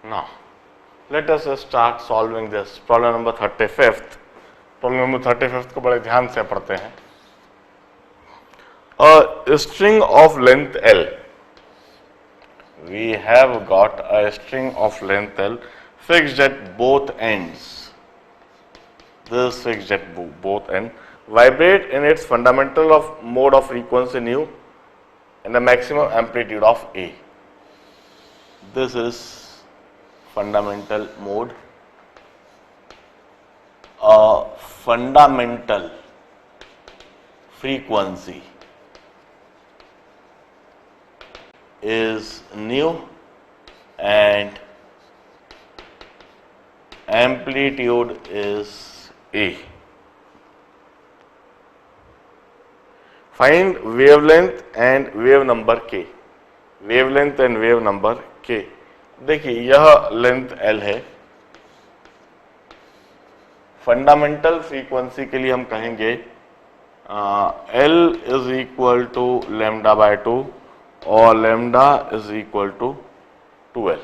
Now, let us start solving this problem number 35th. Problem number 35th को बड़े ध्यान से पढ़ते हैं. A string of length L. We have got a string of length L fixed at both ends. This is fixed at both ends. Vibrate in its fundamental of mode of frequency nu and the maximum amplitude of A. This is fundamental mode. A fundamental frequency is nu and amplitude is A. Find wavelength and wave number K. Wavelength and wave number K. देखिए यह length L है. Fundamental frequency के लिए हम कहेंगे L is equal to lambda by 2 और lambda is equal to 2L.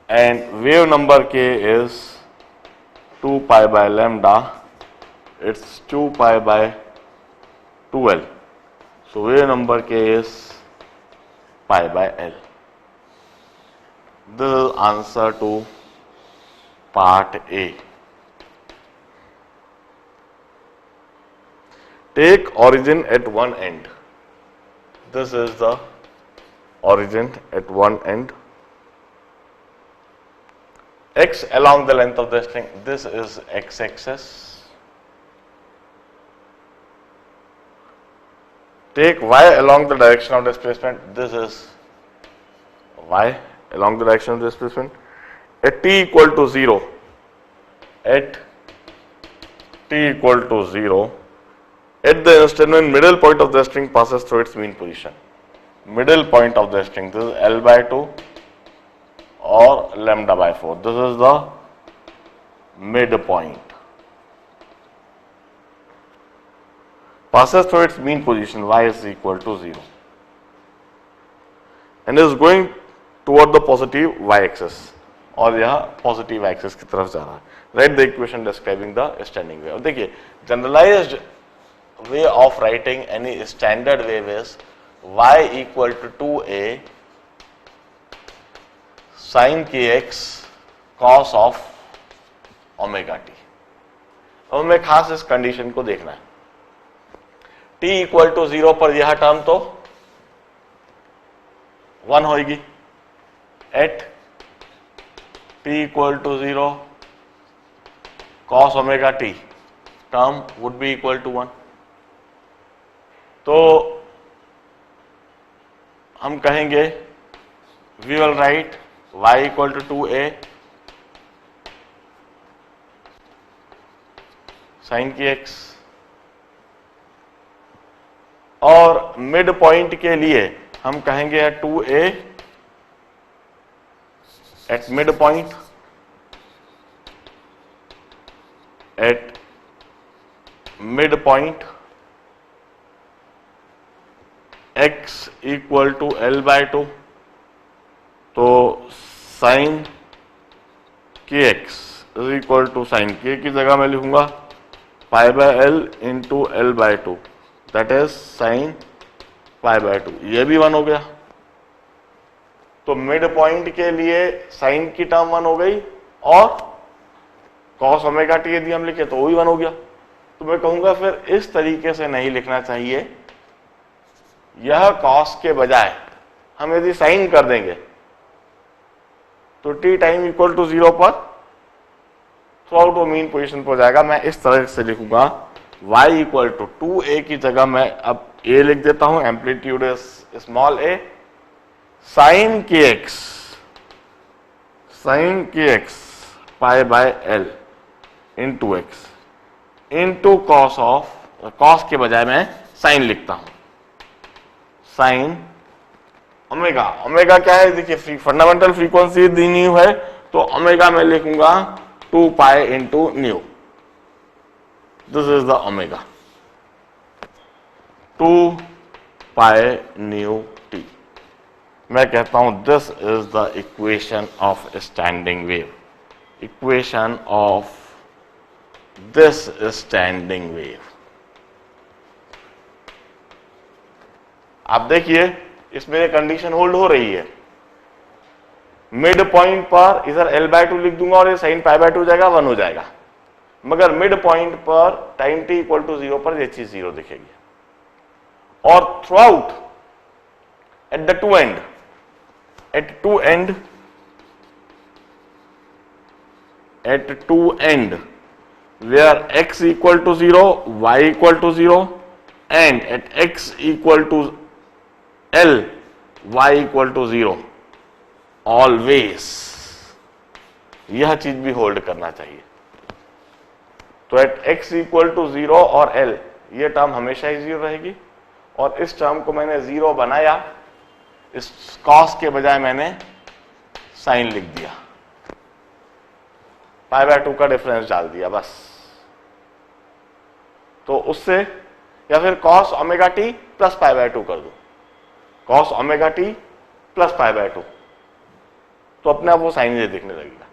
And wave number K is 2 pi by lambda. It's 2 pi by 2L. So wave number K is pi by L. The answer to part A. Take origin at one end. This is the origin at one end. X along the length of the string. This is x-axis. Take y along the direction of displacement. This is y along the direction of displacement. At t equal to 0. At t equal to 0. At the instant when middle point of the string passes through its mean position. Middle point of the string. This is L by 2 or lambda by 4. This is the midpoint. Passes through its mean position, y is equal to 0 and is going toward the positive y-axis. और यह positive axis की तरफ जा रहा है. Write the equation describing the standing wave. देखिए generalized way of writing any standard wave is y equal to 2a sin kx cos of omega T. अब हमें खास इस कंडीशन को देखना है. t इक्वल टू 0 पर यह टर्म तो 1 होगी. At t equal to 0 cos omega t term would be equal to 1. तो हम कहेंगे we will write y equal to 2a sin kx और मिड पॉइंट के लिए हम कहेंगे 2a at mid point. At mid point x equal to L by 2. तो sine kx is equal to sine k की जगह मैं लिखूंगा pi by L into L by 2. That is sine pi by 2. ये भी 1 हो गया. तो मिड पॉइंट के लिए साइन की टर्म 1 हो गई और कॉस ओमेगा टी यदि हम लिखे तो वो भी 1 हो गया. तो मैं कहूंगा फिर इस तरीके से नहीं लिखना चाहिए. यह कॉस के बजाय हम यदि साइन कर देंगे तो टी टाइम इक्वल टू 0 पर थ्रू आउट वो मीन पोजिशन पर जाएगा. मैं इस तरह से लिखूंगा y इक्वल टू 2a की जगह मैं अब a लिख देता हूं. Amplitude small a sine kx pi by L into x into cos of. Cos के बजाय मैं साइन लिखता हूं. Sine omega. ओमेगा क्या है देखिए फंडामेंटल फ्रीक्वेंसी दी न्यू है तो ओमेगा मैं लिखूंगा 2 pi into new. This is the omega 2 pi nu T. मैं कहता हूं this is the equation of standing wave, equation of this standing wave. आप देखिए इसमें ये कंडीशन होल्ड हो रही है, मिड पॉइंट पर इधर L/2 लिख दूंगा और ये साइन π/2 हो जाएगा, 1 हो जाएगा, मगर मिड पॉइंट पर टाइम t इक्वल टू 0 पर ये चीज 0 दिखेगी। और through out at the two and, at two end where x equal to 0, y equal to 0 and at x equal to L, y equal to 0, always यह चीज भी hold करना चाहिए। तो एट x इक्वल टू 0 और L ये term हमेशा ही 0 रहेगी, और इस टर्म को मैंने 0 बनाया, इस कॉस के बजाय मैंने साइन लिख दिया, π/2 का डिफरेंस डाल दिया बस। तो उससे, या फिर cos ओमेगा टी प्लस π/2 कर दो, cos ओमेगा टी प्लस π/2, तो अपने आप वो साइन ये दिखने लगेगा,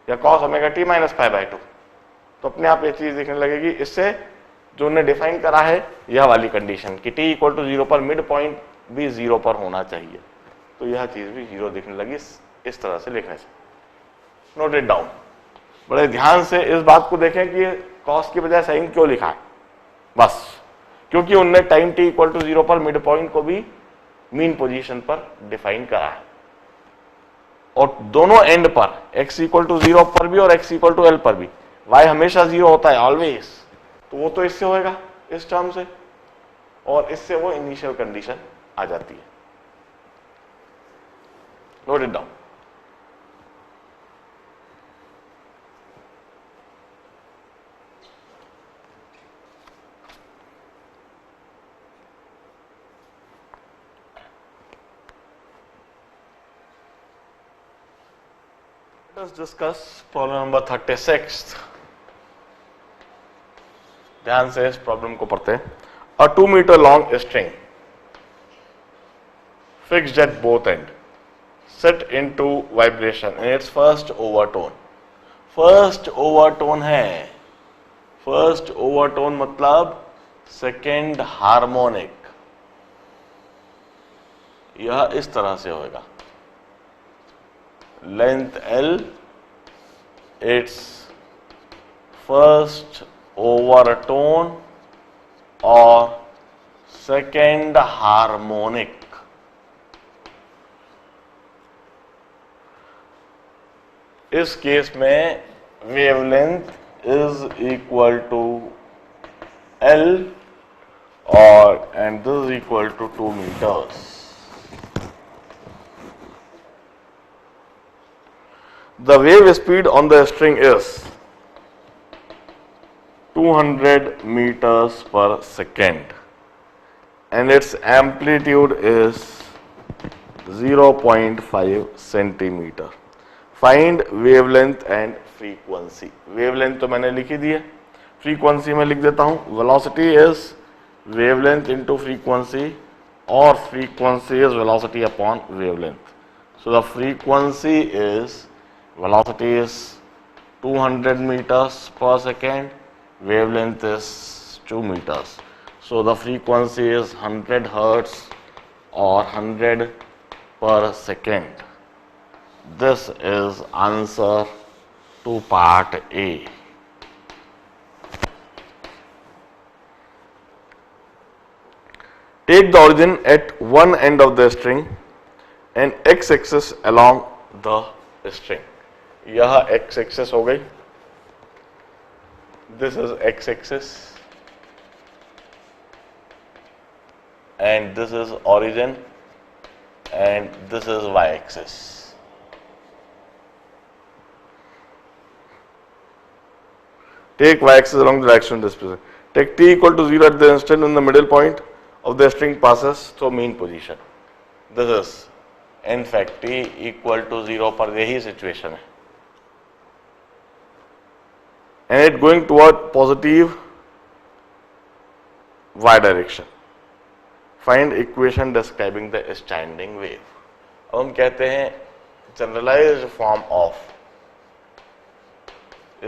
या cos ओमेगा टी माइनस π/2, तो अपने आप ये चीज दिखने लगेगी। इससे जो उन्हें डिफाइन करा है यह वाली कंडीशन कि t इक्वल टू 0 पर मिड पॉइंट भी 0 पर होना चाहिए, तो यह चीज भी 0 दिखने लगी इस तरह से लिखने से। नोट इट डाउन, बड़े ध्यान से इस बात को देखें कि cos की बजाय साइन क्यों लिखा है, बस क्योंकि उनने टाइम t इक्वल टू 0 पर मिड पॉइंट को भी मीन पोजीशन पर डिफाइन करा है, और दोनों एंड पर x इक्वल टू 0 पर भी और x इक्वल टू L पर भी y हमेशा 0 होता है ऑलवेज, तो वो तो इससे होएगा, इस टर्म से, और इससे वो इनिशियल कंडीशन आ जाती है। Note it down. Let us discuss problem number 36. ध्यान से इस प्रॉब्लम को पढ़ते हैं। A 2 meter long string fixed at both ends set into vibration in its first overtone. First overtone है, first overtone मतलब second harmonic, यह इस तरह से होगा, length L, its first overtone और second harmonic। इस केस में wavelength is equal to L और and this is equal to 2 meters। The wave speed on the string is 200 meters per second and its amplitude is 0.5 centimeter. Find wavelength and frequency. Wavelength तो मैंने लिखी दी है, frequency में लिख देता हूं, velocity is wavelength into frequency or frequency is velocity upon wavelength. So the frequency is, velocity is 200 meters per second, wavelength is 2 meters. So the frequency is 100 hertz or 100 per second. This is answer to part A. Take the origin at one end of the string and x-axis along the string. यह x-axis हो गई, this is x-axis and this is origin and this is y-axis. Take y-axis along the direction of displacement. Take t equal to 0 at the instant when the middle point of the string passes through mean position. This is in fact t equal to 0 पर यही situation है, and it going toward positive y direction. Find equation describing the standing wave. अब हम कहते हैं generalised form of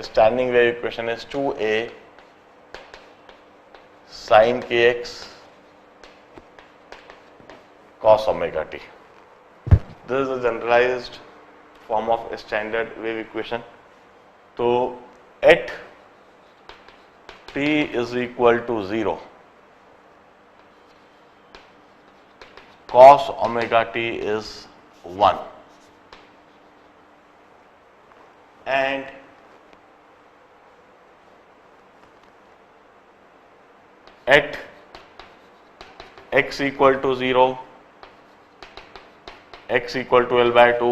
standing wave equation is 2a sin kx cos omega t. This is a generalized form of standard wave equation. तो at t is equal to 0, cos omega t is 1, and at x equal to 0, x equal to L by 2,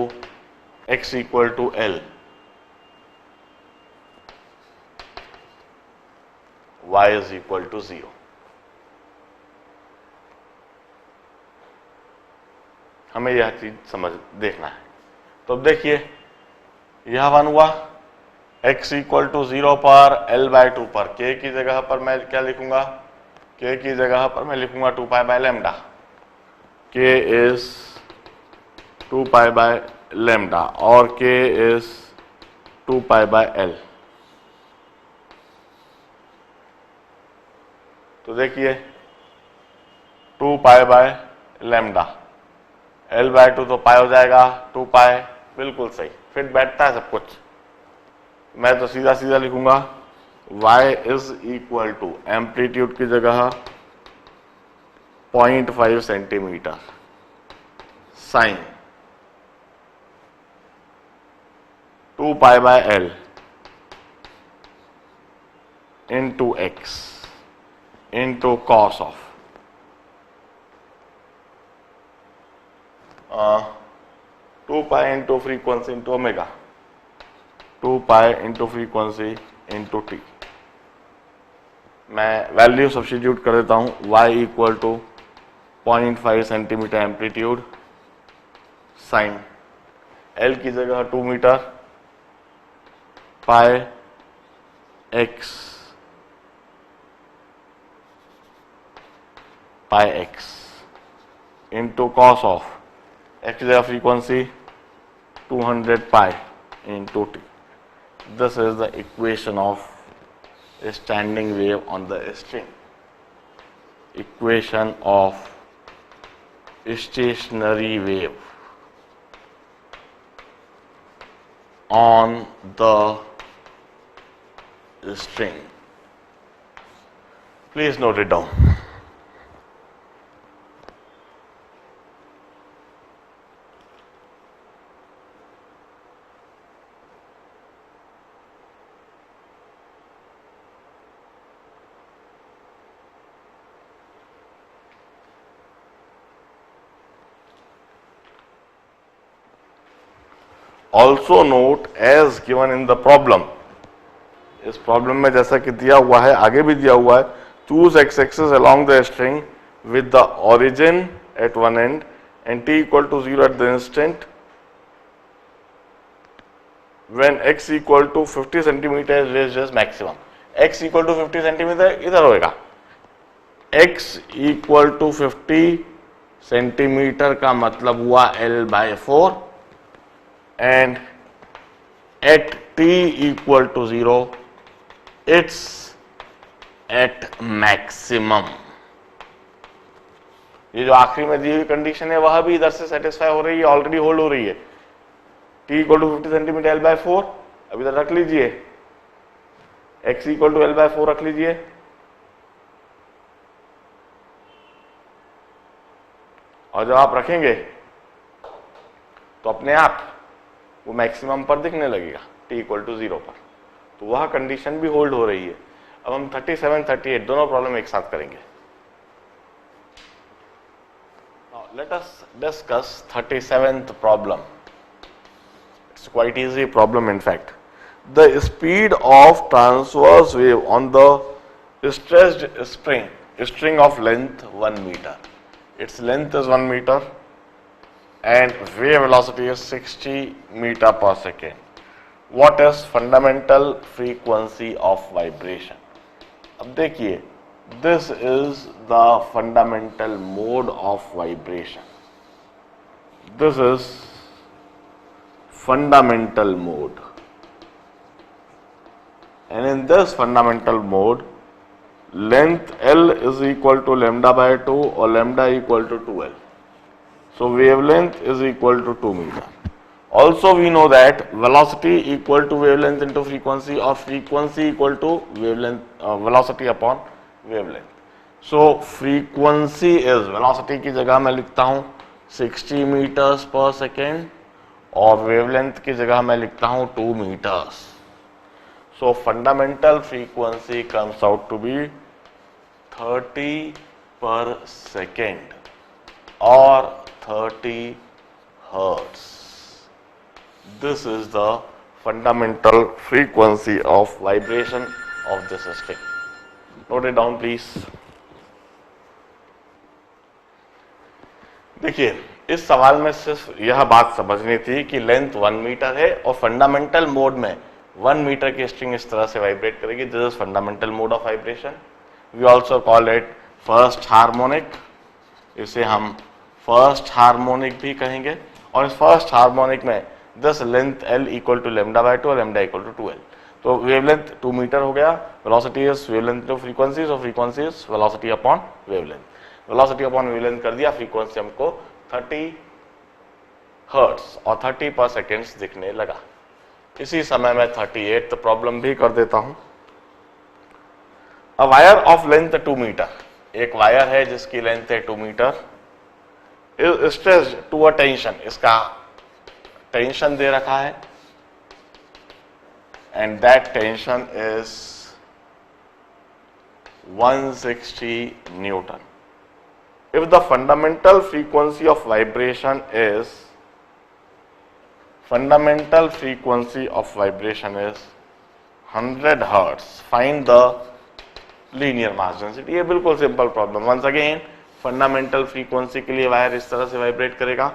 x equal to L, y is equal to 0. हमें यह चीज समझ देखना है। तो अब देखिए यह वन हुआ, x इक्वल टू 0 पर L बाय 2 पर k की जगह पर मैं क्या लिखूंगा, k की जगह पर मैं लिखूंगा 2 pi by lambda. k is 2 pi by lambda और k is 2 pi by L। तो देखिए 2 pi by lambda, L by 2 तो पाई हो जाएगा, 2 पाई, बिल्कुल सही, फिट बैठता है सब कुछ। मैं तो सीधा सीधा लिखूंगा y is equal to amplitude की जगह 0.5 centimetre sine 2 pi by L into x into cos of 2 pi into frequency into omega, 2 pi into frequency into t. मैं वैल्यू सब्स्टिट्यूट कर देता हूं, y equal to 0.5 centimetre amplitude sine L की जगह 2 metre pi x into cos of x is a frequency 200 pi into t. This is the equation of a standing wave on the string. Equation of stationary wave on the string. Please note it down. Also note as given in the problem. इस problem में जैसा कि दिया हुआ है, आगे भी दिया हुआ है, choose x axis along the string with the origin at one end and t equal to 0 at the instant when x equal to 50 centimeter is raised as maximum. x equal to 50 centimetre इधर होएगा, x equal to 50 centimetre का मतलब हुआ L by 4 and at t equal to 0 it's at maximum. ये जो आखिरी में दी हुई कंडीशन है वह भी इधर से सेटिस्फाई हो रही है, ऑलरेडी होल्ड हो रही है। t equal to 50 centimetre L by 4 अब इधर रख लीजिए, x equal to L by 4 रख लीजिए, और जब आप रखेंगे तो अपने आप वो मैक्सिमम पर दिखने लगेगा t इक्वल टू 0 पर, तो वह कंडीशन भी होल्ड हो रही है। अब हम 37, 38 दोनों प्रॉब्लम एक साथ करेंगे। Let us discuss 37th problem. It's quite easy problem in fact. The speed of transverse wave on the stressed string of length 1 meter. Its length is 1 meter and wave velocity is 60 meter per second. What is fundamental frequency of vibration? अब देखिए This is the fundamental mode of vibration. This is fundamental mode. And in this fundamental mode, length L is equal to lambda by 2 or lambda equal to 2L. So wavelength is equal to 2 meter. Also we know that velocity equal to wavelength into frequency or frequency equal to wavelength velocity upon wavelength. So frequency is velocity की जगह मैं लिखता हूँ 60 meters per second और wavelength की जगह मैं लिखता हूँ 2 meters. So fundamental frequency comes out to be 30 per second or 30 hertz. This is the fundamental frequency of vibration of this string. Note it down please. देखिए इस सवाल में सिर्फ यह बात समझनी थी कि लेंथ 1 मीटर है और फंडामेंटल मोड में 1 मीटर की स्ट्रिंग इस तरह से वाइब्रेट करेगी. This is fundamental mode of vibration. We also call it first harmonic. इसे हम फर्स्ट हार्मोनिक भी कहेंगे. और इस फर्स्ट हार्मोनिक में this length L equal to lambda by 2 और लैम्डा इक्वल टू 2L. तो वेवलेंथ 2 मीटर हो गया. Velocity is wavelength to frequency, so frequency is velocity upon wavelength. Velocity upon wavelength कर दिया. फ्रीक्वेंसी हमको 30 हर्ट्ज और 30 पर सेकेंड्स दिखने लगा. इसी समय में 38 प्रॉब्लम भी कर देता हूं. A wire of length 2 metre. एक वायर है जिसकी लेंथ है 2 metre. Is stressed to a tension. इसका टेंशन दे रखा है and that tension is 160 newton. If the fundamental frequency of vibration is 100 hertz, find the linear mass density. ये बिल्कुल simple problem. Once again fundamental frequency के लिए wire इस तरह से वाइब्रेट करेगा.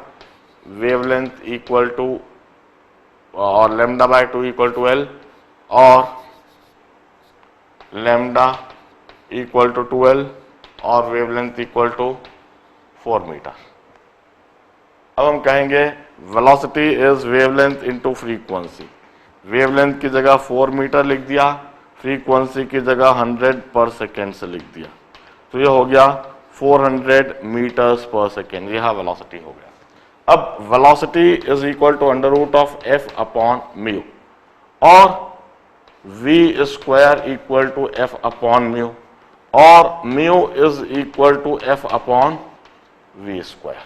वेवलेंथ इक्वल टू और lambda by 2 equal to L और लैम्डा इक्वल टू 2L और वेवलेंथ इक्वल टू 4 मीटर. अब हम कहेंगे velocity is wavelength into frequency. Wavelength की जगह 4 मीटर लिख दिया, फ्रीक्वेंसी की जगह 100 पर सेकेंड से लिख दिया. तो ये हो गया 400 मीटर्स पर सेकेंड. यह वेलोसिटी हो गया. अब velocity is equal to under root of F upon mu और V square equal to F upon mu और mu is equal to F upon V square.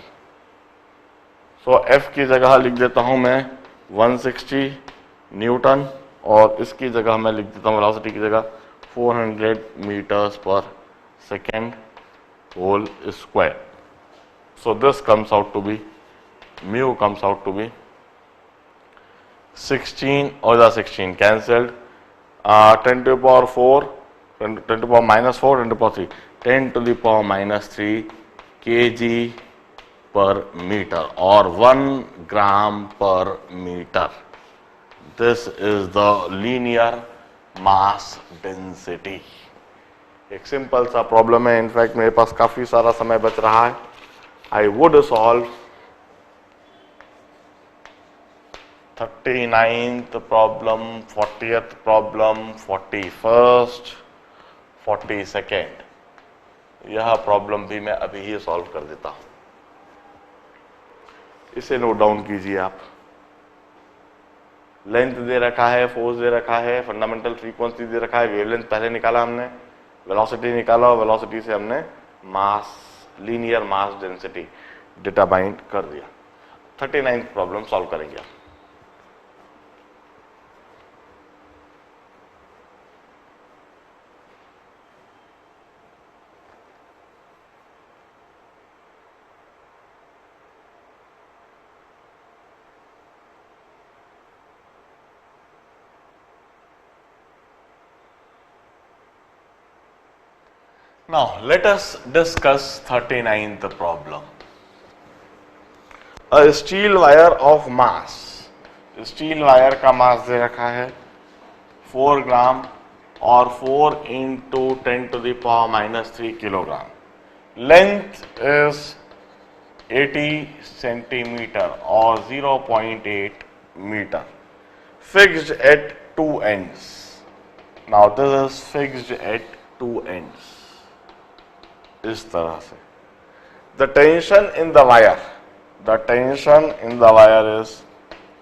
So F की जगह लिख देता हूं मैं 160 न्यूटन और इसकी जगह मैं लिख देता हूं वेलोसिटी की जगह 400 metres per second whole square. So this comes out to be mu comes out to be 16 और the 16 cancelled. 10 to the power 4, 10 to the power minus 4, 10 to the power 3, 10 to the power minus 3 kg per meter or 1 gram per meter. This is the linear mass density. एक simple सा problem है. In fact मेरे पास काफी सारा समय बच रहा है. I would solve 39th problem, 40th problem, 41st, 42nd. यह प्रॉब्लम भी मैं अभी ही सॉल्व कर देता हूं. इसे नोट डाउन कीजिए आप. लेंथ दे रखा है, फोर्स दे रखा है, फंडामेंटल फ्रीक्वेंसी दे रखा है, वेवलेंथ पहले निकाला हमने, वेलोसिटी निकाला और वेलोसिटी से हमने मास लीनियर मास डेंसिटी डिटरमाइन कर दिया. 39th प्रॉब्लम सॉल्व करेंगे. Now let us discuss 39th problem. A steel wire of mass. Steel wire का मास दे रखा है 4 ग्राम और 4 into 10 to the power minus 3 kilogram. Length is 80 centimeter or 0.8 meter. Fixed at two ends. Now this is fixed at two ends. इस तरह से. The tension in the wire is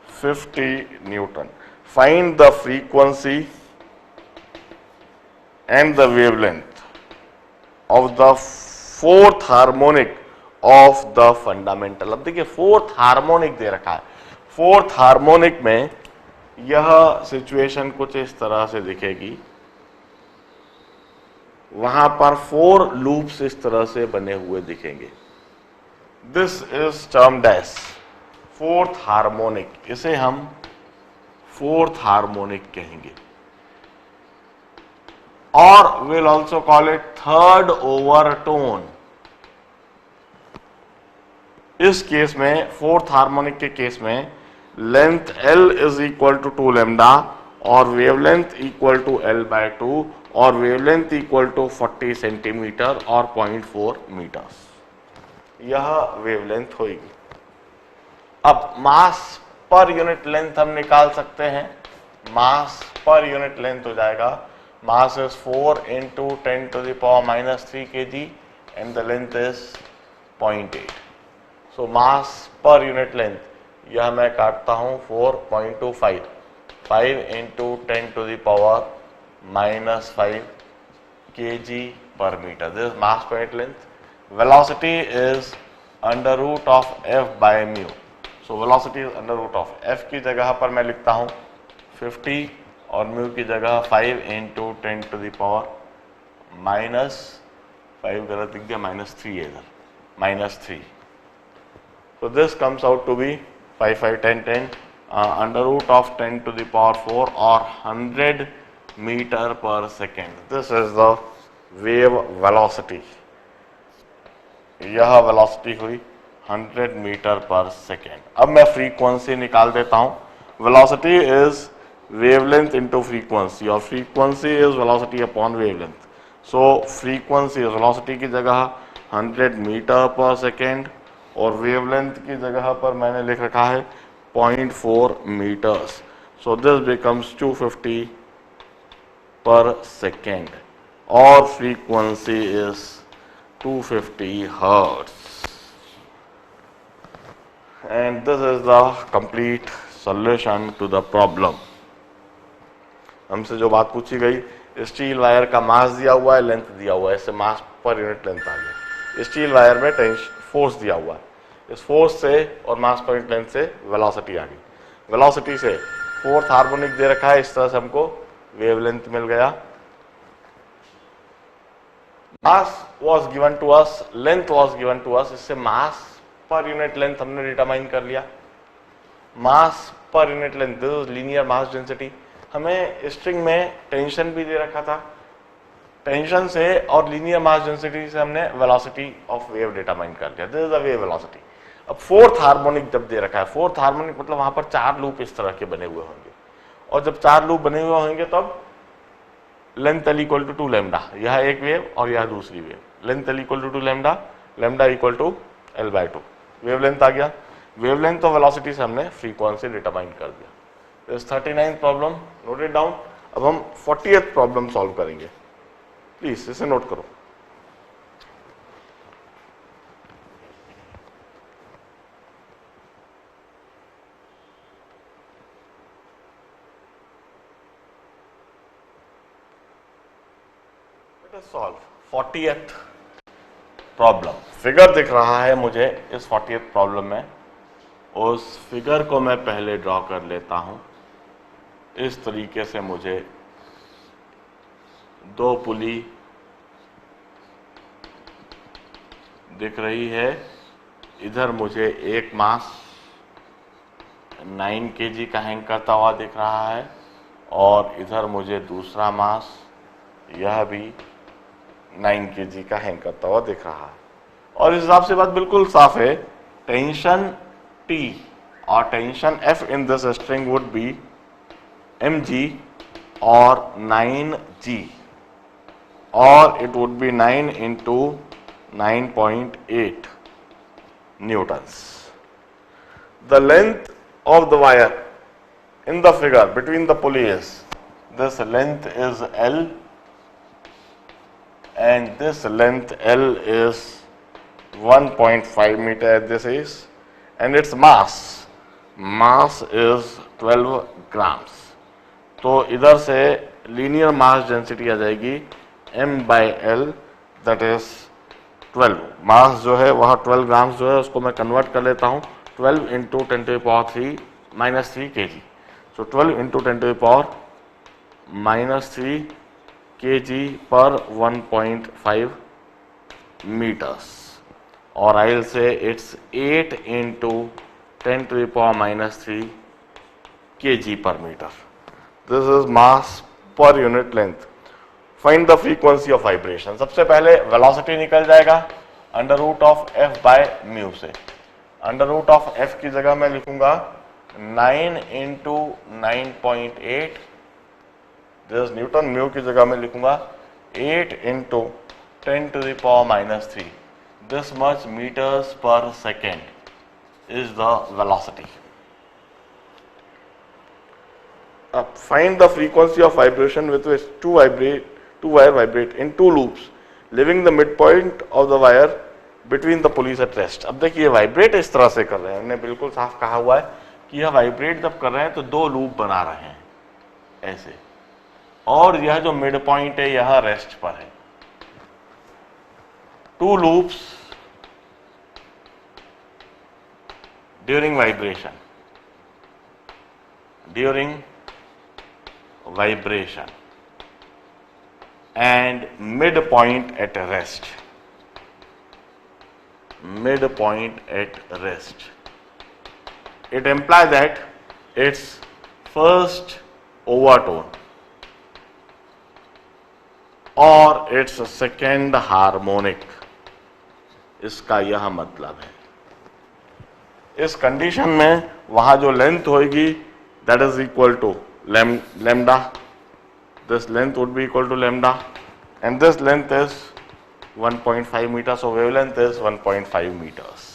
50 Newton. Find the frequency and the wavelength of the fourth harmonic of the fundamental. अब देखिए fourth harmonic दे रखा है. Fourth harmonic में यह situation कुछ इस तरह से दिखेगी. वहां पर 4 लूप्स इस तरह से बने हुए दिखेंगे. This is termed as fourth harmonic. इसे हम फोर्थ हार्मोनिक कहेंगे. और will also call it third overtone. इस केस में, फोर्थ हार्मोनिक के केस में, length L is equal to 2 lambda और वेवलेंथ इक्वल टू L/2 और वेवलेंथ इक्वल टू 40 सेंटीमीटर और 0.4 मीटर्स. यह वेवलेंथ होगी. अब मास पर यूनिट लेंथ हम निकाल सकते हैं. मास पर यूनिट लेंथ हो जाएगा, mass is 4 into 10 to the power minus 3 kg and the length is 0.8. So mass per unit length, यह मैं काटता हूं 4.25, 5 into 10 to the power minus 5 kg per meter. This is mass per unit length. Velocity is under root of f by mu. So velocity is under root of f की जगह पर मैं लिखता हूं 50 और म्यू की जगह 5 into 10 to the power minus 5 गलत लिख दिया, -3 है इधर, -3. So this comes out to be 5, 5, 10, 10 under root of 10 to the power 4 or 100 meter per second. This is the wave velocity. यह velocity हुई 100 मीटर पर सेकेंड. अब मैं फ्रीक्वेंसी निकाल देता हूं. Velocity is wavelength into frequency और frequency is velocity upon wavelength. So frequency is velocity की जगह 100 मीटर पर सेकेंड और wavelength की जगह पर मैंने लिख रखा है 0.4 metres. So this becomes 250 per second और frequency is 250 hertz. And this is the complete solution to the problem. हमसे जो बात पूछी गई, स्टील वायर का मास दिया हुआ है, लेंथ दिया हुआ है, इससे मास पर यूनिट लेंथ आ गया. स्टील वायर में टेंशन फोर्स दिया हुआ है, इस फोर्स से और मास पर यूनिट लेंथ से वेलोसिटी आ गई. वेलोसिटी से फोर्थ हार्मोनिक दे रखा है, इस तरह से हमको वेवलेंथ मिल गया. Mass was given to us, length was given to us, इससे मास पर यूनिट लेंथ हमने डिटरमाइन कर लिया. मास पर unit length, this is linear mass density. हमें स्ट्रिंग में टेंशन भी दे रखा था, टेंशन से और लीनियर मास डेंसिटी से हमने वेलोसिटी ऑफ वेव डिटरमाइन कर लिया. This is the wave velocity. अब फोर्थ हार्मोनिक जब दे रखा है, फोर्थ हार्मोनिक मतलब वहां पर 4 लूप इस तरह के बने हुए होंगे और जब 4 लूप बने हुए होंगे तब length L equal to 2 lambda, यह एक वेव और यह दूसरी wave. Length L equal to 2 lambda, lambda equal to L/2. Wavelength आ गया. वेवलेंथ और वेलोसिटी से हमने फ्रीक्वेंसी डिटरमाइन कर दिया. This 39th problem noted down. अब हम 40th प्रॉब्लम सॉल्व करेंगे. प्लीज इसे नोट करो. Let us solve 40th problem. Figure दिख रहा है मुझे इस 40th प्रॉब्लम में. उस फिगर को मैं पहले ड्रॉ कर लेता हूं. इस तरीके से मुझे 2 पुली दिख रही है. इधर मुझे एक मास 9 kg का हैंग करता हुआ दिख रहा है और इधर मुझे दूसरा मास, यह भी 9 kg का हैंग करता हुआ दिख रहा है. और इस हिसाब से बात बिल्कुल साफ है. टेंशन T और tension F in this string would be mg or 9g, or it would be 9 into 9.8 newtons. The length of the wire in the figure between the pulley is, this length is L and this length L is 1.5 meter at this is, and its mass is 12 grams. तो इधर से linear mass density आ जाएगी m/l, that is 12. मास जो है वह 12 grams जो है उसको मैं कन्वर्ट कर लेता हूँ 12 इंटू 10⁻³ -3 kg. सो 12 इंटू 10⁻³ kg पर 1.5 meters, और I'll say it's 8 into 10⁻³ kg per meter. This is mass per unit length. Find the frequency of vibration. सबसे पहले velocity निकल जाएगा √f/μ से. √f की जगह मैं लिखूंगा 9 into 9.8, this is Newton. Mu की जगह मैं लिखूंगा 8 into 10⁻³ this much meters per second is the velocity. Find the frequency of vibration with which two wire vibrate in two loops, leaving the midpoint of the wire between the pulleys at rest. अब देखिए vibrate इस तरह से कर रहे हैं, हमने बिल्कुल साफ कहा हुआ है कि यह वाइब्रेट जब कर रहे हैं तो दो लूप बना रहे हैं ऐसे, और यह जो मिड पॉइंट है यह रेस्ट पर है. To loops during vibration and midpoint at rest. It implies that its first overtone और its सेकेंड हार्मोनिक, इसका यह मतलब है. इस कंडीशन में वहां जो लेंथ होगी that is equal to lambda. This length would be equal to lambda, and this length is 1.5 meters, so wavelength is 1.5 meters.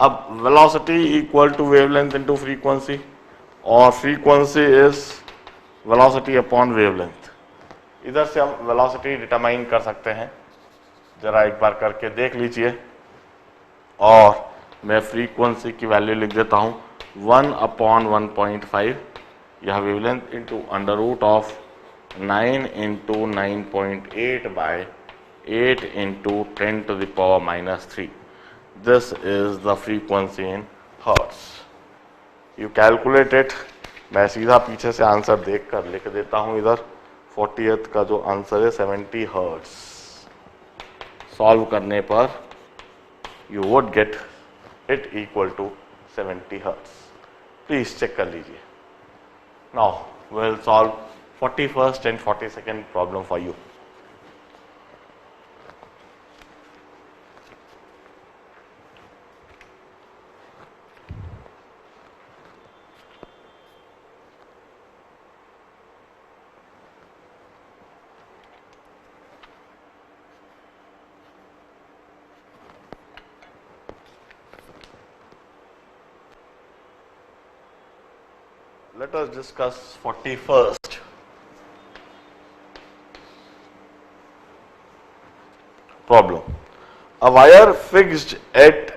अब velocity equal to wavelength into frequency, और frequency is velocity upon wavelength. इधर से हम velocity determine कर सकते हैं, जरा एक बार करके देख लीजिए. और मैं frequency की वैल्यू लिख देता हूं 1/1.5, यह wavelength into √9 into 9.8 by 8 into 10⁻³ This is the frequency in hertz. You calculate it. मैं सीधा पीछे से आंसर देखकर लिख देता हूं इधर. 40th का जो आंसर है 70 हर्ट्ज. सॉल्व करने पर you would get it equal to 70 hertz. Please check कर लीजिए. Now we will solve 41st and 42nd problem for you. Let us discuss 41st. Problem. A wire fixed at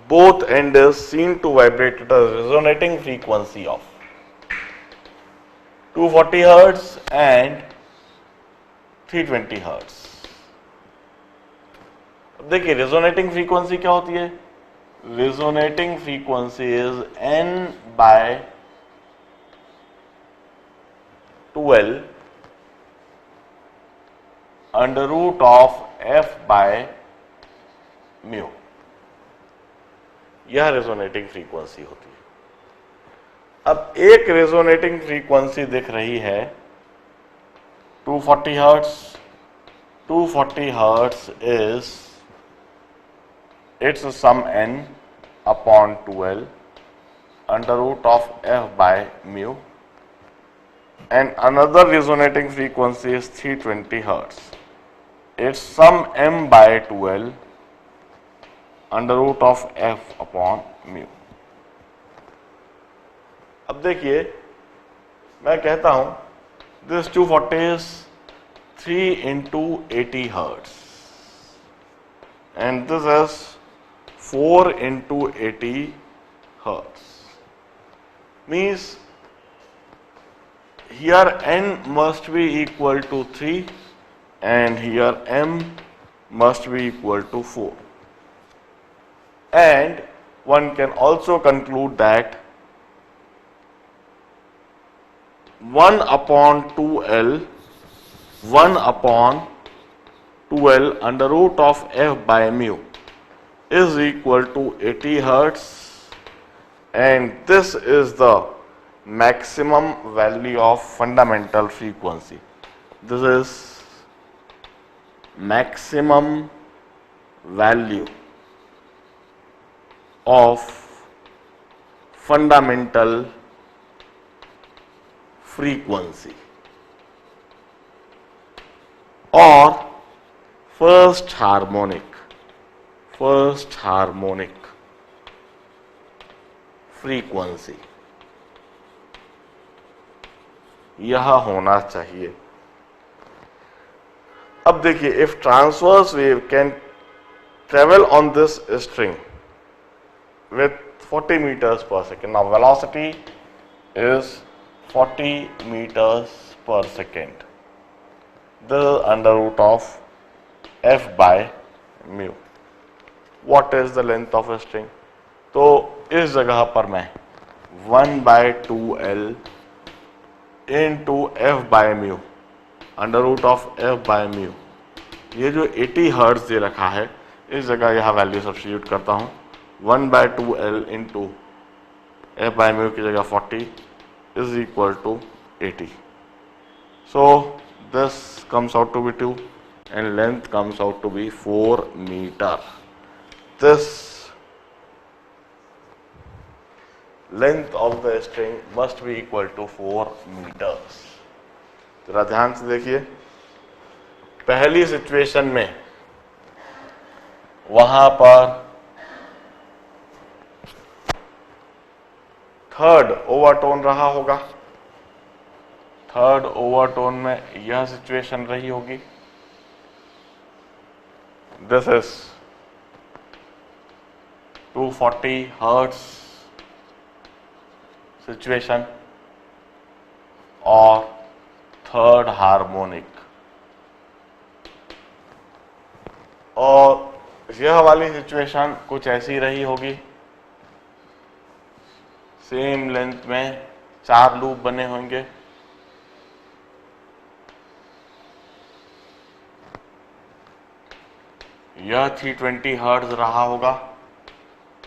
both ends is seen to vibrate at a resonating frequency of 240 Hz and 320 Hz. अब देखिए resonating frequency क्या होती है. Resonating frequency is n by 12 √f/μ. यह resonating frequency होती है. अब एक रेजोनेटिंग फ्रीक्वेंसी दिख रही है 240 hertz. 240 hertz is it's some n upon 12 √f/μ. and another resonating frequency is 320 hertz. Its sum m by 12 under root of f upon mu. अब देखिए मैं कहता हूं this 240 is 3 into 80 hertz and this is 4 into 80 hertz. Means here n must be equal to 3 and here m must be equal to 4. And one can also conclude that 1 upon 2L 1 upon 2L under root of f by mu is equal to 80 hertz and this is the maximum value of fundamental frequency. This is maximum value of fundamental frequency or first harmonic frequency यह होना चाहिए। अब देखिए if transverse wave can travel on this string with 40 meters per second. Now velocity is 40 meters per second. This is under root of f by mu. What is the length of a string? तो इस जगह पर मैं 1 by 2L into f by mu under root of f by mu, ये जो 80 hertz दे रखा है इस जगह यह वैल्यू सब्स्टिट्यूट करता हूं 1 by 2L into f by mu की जगह 40 is equal to 80. So this comes out to be 2 and length comes out to be 4 meter. This length of the string must be equal to 4 meters. जरा ध्यान से देखिए पहली situation में वहां पर थर्ड ओवरटोन रहा होगा, थर्ड ओवरटोन में यह सिचुएशन रही होगी। दिस इज 240 हर्ट्ज सिचुएशन और थर्ड हार्मोनिक, और यह वाली सिचुएशन कुछ ऐसी रही होगी। सेम लेंथ में 4 लूप बने होंगे। यह 320 हर्ट्ज रहा होगा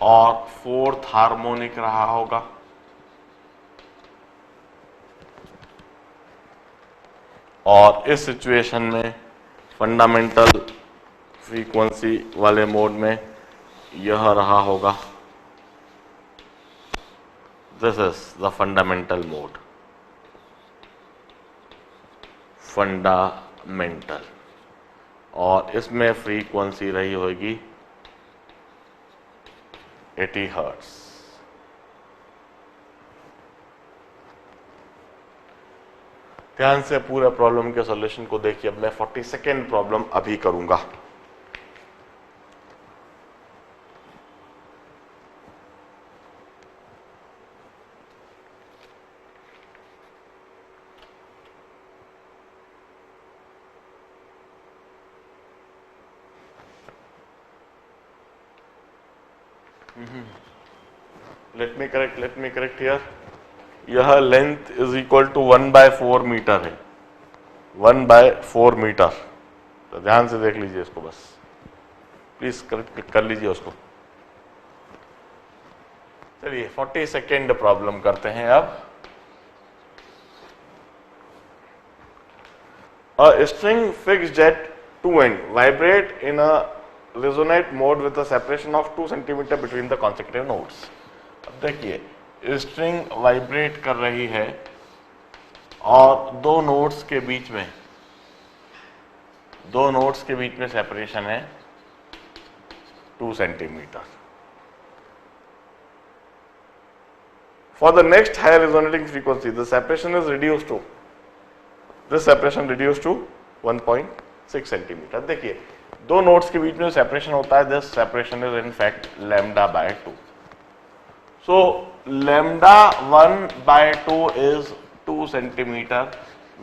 और फोर्थ हार्मोनिक रहा होगा। और इस सिचुएशन में फंडामेंटल फ्रीक्वेंसी वाले मोड में यह रहा होगा। This is the fundamental mode. Fundamental, और इसमें फ्रीक्वेंसी रही होगी 80 हर्ट्ज। ध्यान से पूरे प्रॉब्लम के सॉल्यूशन को देखिए। अब मैं 42nd प्रॉब्लम अभी करूंगा। Let me correct here. यह length is equal to 1 by 4 metre है, 1 by 4 मीटर। तो ध्यान से देख लीजिए इसको, बस प्लीज करेक्ट कर लीजिए उसको। चलिए 42nd प्रॉब्लम करते हैं अब। A string fixed at 2 end vibrate in a resonate mode with a separation of 2 cm between the consecutive notes. अब देखिए स्ट्रिंग वाइब्रेट कर रही है और दो नोड्स के बीच में सेपरेशन है 2 centimetre. For the next higher resonating frequency, the separation is reduced to 1.6 centimetre. देखिए दो नोड्स के बीच में सेपरेशन होता है, this separation is in fact λ/2। So λ1/2 is 2 centimeter,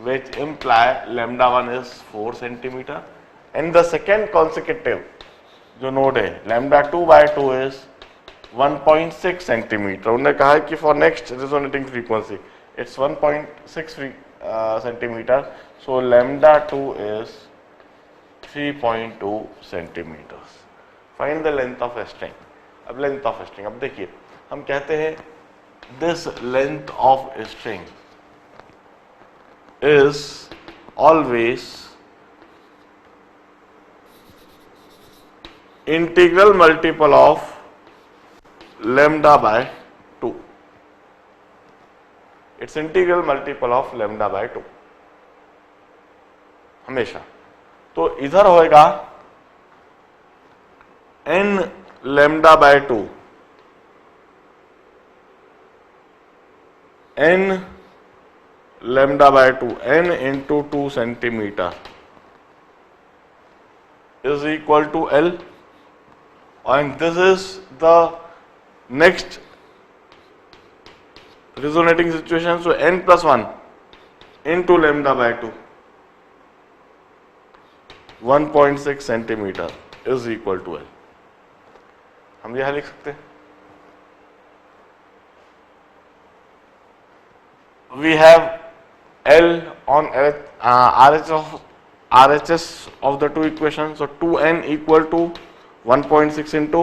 which imply λ1 is 4 centimeter, and the second consecutive जो node है λ2/2 is 1.6 centimetre. उन्होंने कहा है कि for next resonating frequency it's 1.6 centimetre, so λ2 is 3.2 centimetre. Find the length of string. अब length of string, अब देखिए हम कहते हैं this length of string is always integral multiple of λ/2। It's integral multiple of λ/2 हमेशा। तो इधर होएगा n λ/2, n λ/2, n into 2 centimetre is equal to L, and this is the next resonating situation, so n plus 1 into λ/2, 1.6 centimetre is equal to L। हम यह लिख सकते हैं, we have L on RHS of the two equations, so 2n equal to 1.6 into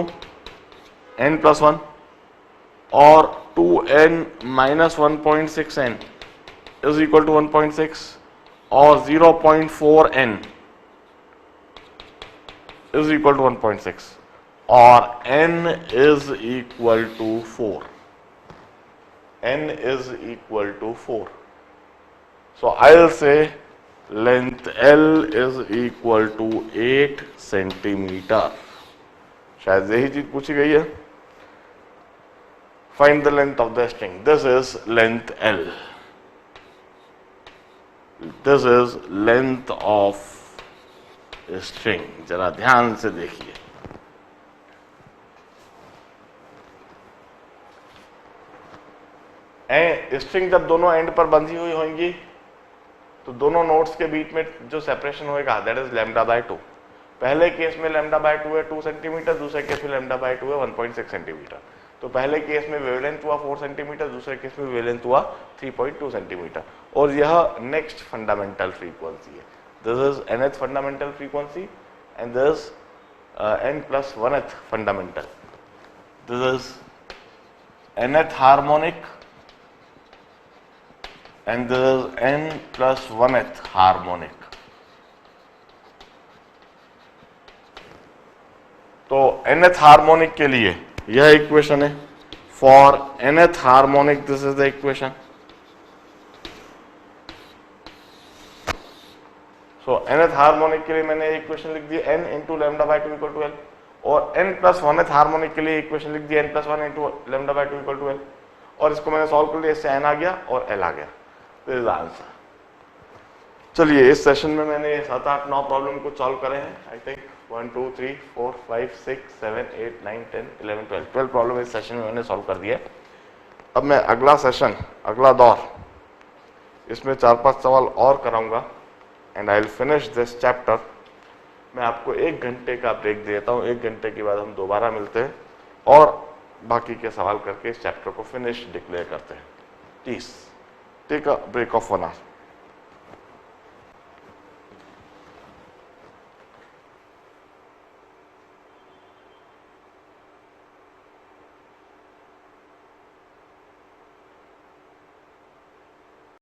n plus 1, or 2n minus 1.6n is equal to 1.6, or 0.4n is equal to 1.6, or n is equal to 4. n is equal to 4. So I'll say length L is equal to 8 centimetre. शायद यही चीज पूछी गई है। Find the length of the string. This is length L. This is length of string। जरा ध्यान से देखिए, स्ट्रिंग जब दोनों एंड पर बंधी हुई होंगी तो दोनों नोड्स के बीच में जो सेपरेशन होएगा दैट इज λ/2। पहले केस में λ/2 है 2 सेंटीमीटर, दूसरे केस में λ/2 है 1.6 सेंटीमीटर। तो पहले केस में वेवलेंथ हुआ 4 सेंटीमीटर, दूसरे केस में वेवलेंथ हुआ 3.2 सेंटीमीटर। और यह नेक्स्ट फंडामेंटल फ्रीक्वेंसी है। This is nth fundamental frequency and this n+1th fundamental. This is nth harmonic and there is n+1th harmonic. तो nth हार्मोनिक के लिए यह इक्वेशन है। For nth harmonic this is the equation. So nth harmonic के लिए मैंने equation लिख दी n into λ/2 equal to L, और n+1th हार्मोनिक के लिए इक्वेशन लिख दी n+1 into λ/2 equal to L, और इसको मैंने सॉल्व कर लिया, इससे n आ गया और L आ गया। आंसर। चलिए इस सेशन में मैंने 7, 8, 9 प्रॉब्लम को सॉल्व करे हैं। आई थिंक 1, 2, 3, 4, 5, 6, 7, 8, 9, 10, 11, 12 प्रॉब्लम इस सेशन में मैंने सॉल्व कर दिया। अब मैं अगला सेशन, अगला दौर, इसमें 4-5 सवाल और कराऊंगा and I will finish this chapter. मैं आपको 1 घंटे का ब्रेक देता हूँ। 1 घंटे के बाद हम दोबारा मिलते हैं और बाकी के सवाल करके इस चैप्टर को फिनिश डिक्लेयर करते हैं। Please take a break of 1 hour.